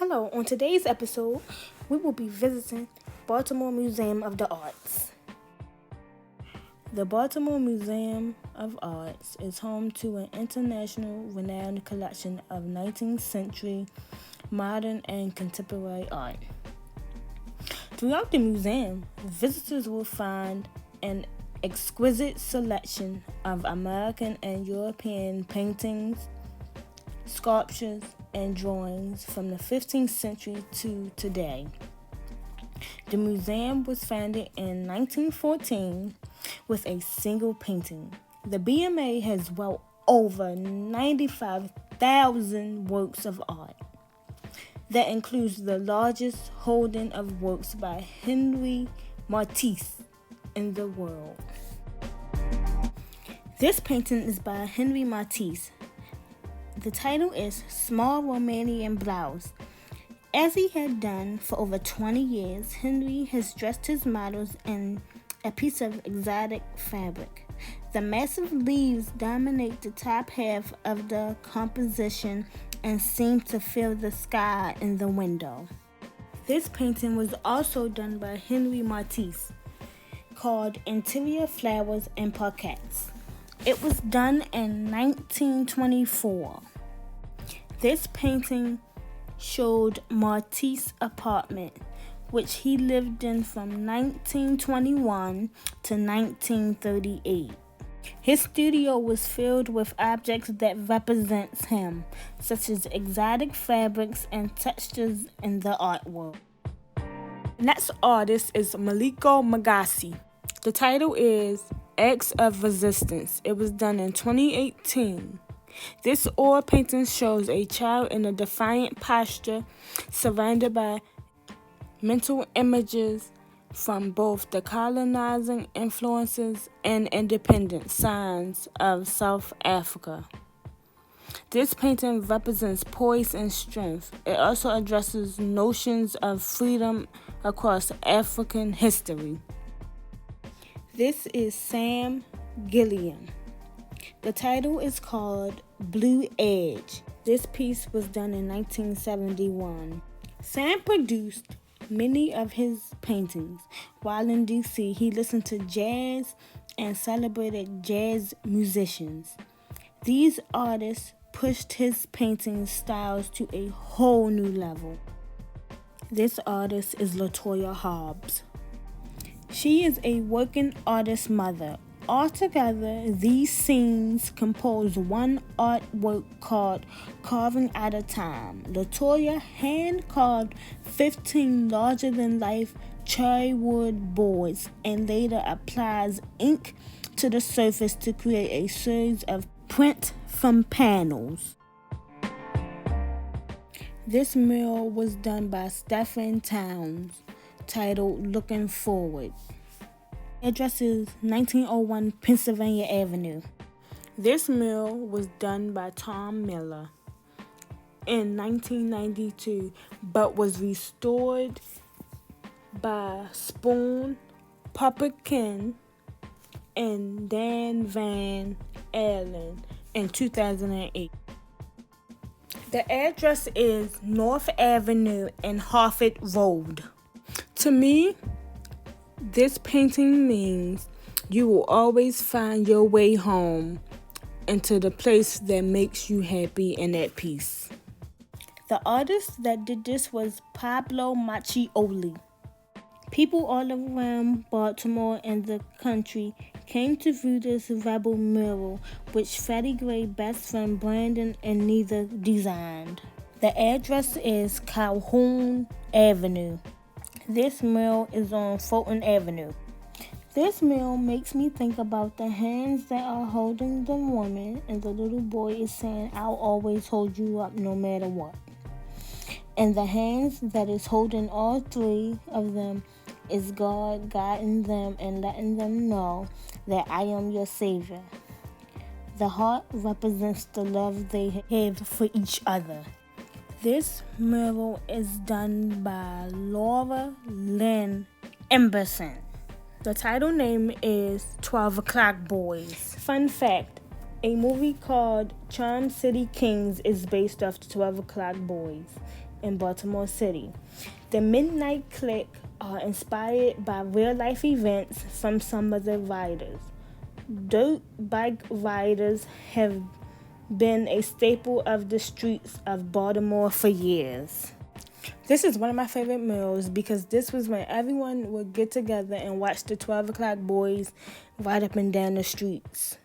Hello, on today's episode, we will be visiting Baltimore Museum of the Arts. The Baltimore Museum of Arts is home to an international renowned collection of 19th century modern and contemporary art. Throughout the museum, visitors will find an exquisite selection of American and European paintings, sculptures, and drawings from the 15th century to today. The museum was founded in 1914 with a single painting. The BMA has well over 95,000 works of art. That includes the largest holding of works by Henry Matisse in the world. This painting is by Henry Matisse. The title is Small Romanian Blouse. As he had done for over 20 years, Henry has dressed his models in a piece of exotic fabric. The massive leaves dominate the top half of the composition and seem to fill the sky in the window. This painting was also done by Henry Matisse, called Interior Flowers and Parquets. It was done in 1924. This painting showed Matisse's apartment, which he lived in from 1921 to 1938. His studio was filled with objects that represents him, such as exotic fabrics and textures in the art world. The next artist is Maliko Magassi. The title is Acts of Resistance. It was done in 2018. This oil painting shows a child in a defiant posture surrounded by mental images from both the colonizing influences and independent signs of South Africa. This painting represents poise and strength. It also addresses notions of freedom across African history. This is Sam Gilliam. The title is called Blue Edge. This piece was done in 1971. Sam produced many of his paintings. While in D.C., he listened to jazz and celebrated jazz musicians. These artists pushed his painting styles to a whole new level. This artist is LaToya Hobbs. She is a working artist mother. Altogether, these scenes compose one artwork called Carving Out of Time. LaToya hand-carved 15 larger-than-life cherry wood boards and later applies ink to the surface to create a series of print from panels. This mural was done by Stephen Towns, titled Looking Forward. It addresses 1901 Pennsylvania Avenue. This mural was done by Tom Miller in 1992, but was restored by Spoon, Pumpkin, and Dan Van Allen in 2008. The address is North Avenue and Harford Road. To me, this painting means you will always find your way home into the place that makes you happy and at peace. The artist that did this was Pablo Macchioli. People all around Baltimore and the country came to view this rebel mural, which Freddie Gray's best friend Brandon and Neither designed. The address is Calhoun Avenue. This mural is on Fulton Avenue. This mural makes me think about the hands that are holding the woman, and the little boy is saying, "I'll always hold you up no matter what." And the hands that is holding all three of them is God guiding them and letting them know that I am your Savior. The heart represents the love they have for each other. This mural is done by Laura Lynn Emberson. The title name is 12 O'Clock Boys. Fun fact, a movie called Charm City Kings is based off the 12 O'Clock Boys. in Baltimore City. The Midnight Click are inspired by real-life events from some of the riders. Dirt bike riders have been a staple of the streets of Baltimore for years. This is one of my favorite murals because this was when everyone would get together and watch the 12 o'clock boys ride up and down the streets.